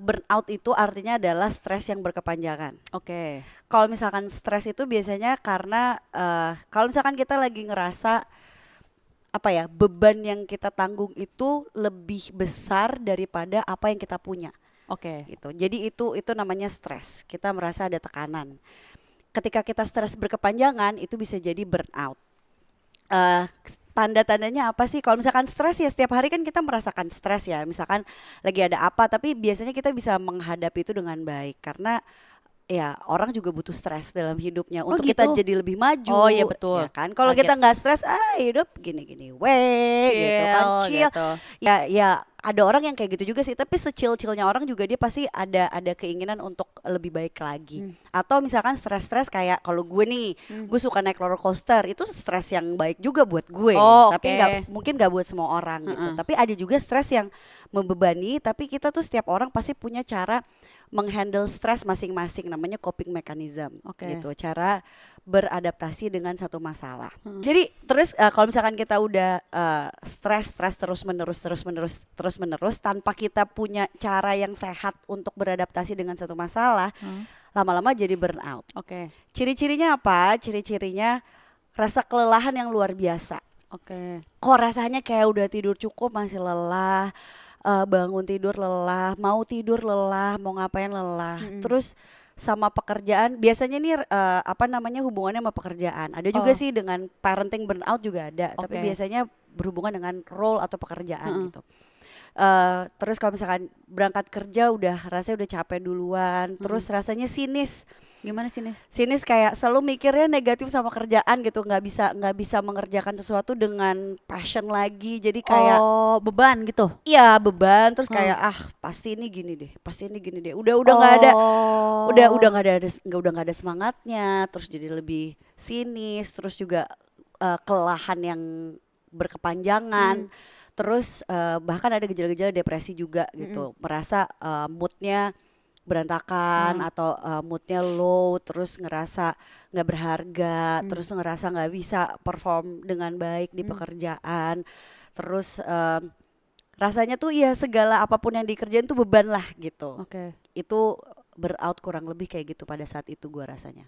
burnout itu artinya adalah stres yang berkepanjangan. Oke. Kalau misalkan stres itu biasanya karena kalau misalkan kita lagi ngerasa apa ya, beban yang kita tanggung itu lebih besar daripada apa yang kita punya Oke. gitu. Jadi itu namanya stres. Kita merasa ada tekanan. Ketika kita stres berkepanjangan itu bisa jadi burnout. eh Tanda-tandanya apa sih? Kalau misalkan stres ya setiap hari kan kita merasakan stres ya. Misalkan lagi ada apa, tapi biasanya kita bisa menghadapi itu dengan baik karena ya orang juga butuh stres dalam hidupnya Oh untuk kita gitu. jadi lebih Oh iya maju, betul. ya kan? Kalau Get kita nggak stres, hidup gini-gini, weh, gitu kan, chill chill. gitu. Ya ada orang yang kayak gitu juga sih. Tapi secil-cilnya orang juga dia pasti ada keinginan untuk lebih baik lagi. Hmm. Atau misalkan stres-stres kayak kalau gue nih, Hmm. gue suka naik roller coaster, itu stres yang baik juga buat gue. Oh Tapi oke. nggak mungkin nggak buat semua orang gitu. Heeh. Tapi ada juga stres yang membebani. Tapi kita tuh setiap orang pasti punya cara menghandle stres masing-masing, namanya coping mechanism Oke. gitu, cara beradaptasi dengan satu masalah. Heeh. Jadi terus kalau misalkan kita udah stres terus menerus tanpa kita punya cara yang sehat untuk beradaptasi dengan satu masalah, lama-lama jadi burnout. Oke. Ciri-cirinya apa? Ciri-cirinya rasa kelelahan yang luar biasa. Oke. Kok rasanya kayak udah tidur cukup masih lelah, bangun tidur lelah, mau tidur lelah, mau ngapain lelah. Mm-mm. Terus sama pekerjaan, biasanya nih apa namanya, hubungannya sama pekerjaan. Ada juga Oh sih dengan parenting burnout juga ada, tapi oke. biasanya berhubungan dengan role atau pekerjaan Heeh. gitu. Terus kalau misalkan berangkat kerja udah rasanya udah capek duluan, terus rasanya sinis. Gimana sih Nis? Sinis kayak selalu mikirnya negatif sama kerjaan gitu, nggak bisa mengerjakan sesuatu dengan passion lagi. Jadi kayak Oh beban gitu. iya beban, terus Heeh. kayak pasti ini gini deh, pasti ini gini deh. Udah nggak ada, udah Oh. nggak ada semangatnya, terus jadi lebih sinis, terus juga kelelahan yang berkepanjangan. Hmm. Terus bahkan ada gejala-gejala depresi juga Mm-mm. gitu, merasa moodnya berantakan Oh. atau moodnya low, terus ngerasa nggak berharga, Hmm. terus ngerasa nggak bisa perform dengan baik di Hmm. pekerjaan, terus rasanya tuh ya segala apapun yang dikerjain tuh beban lah gitu. Oke. Itu burnout kurang lebih kayak gitu pada saat itu gua rasanya.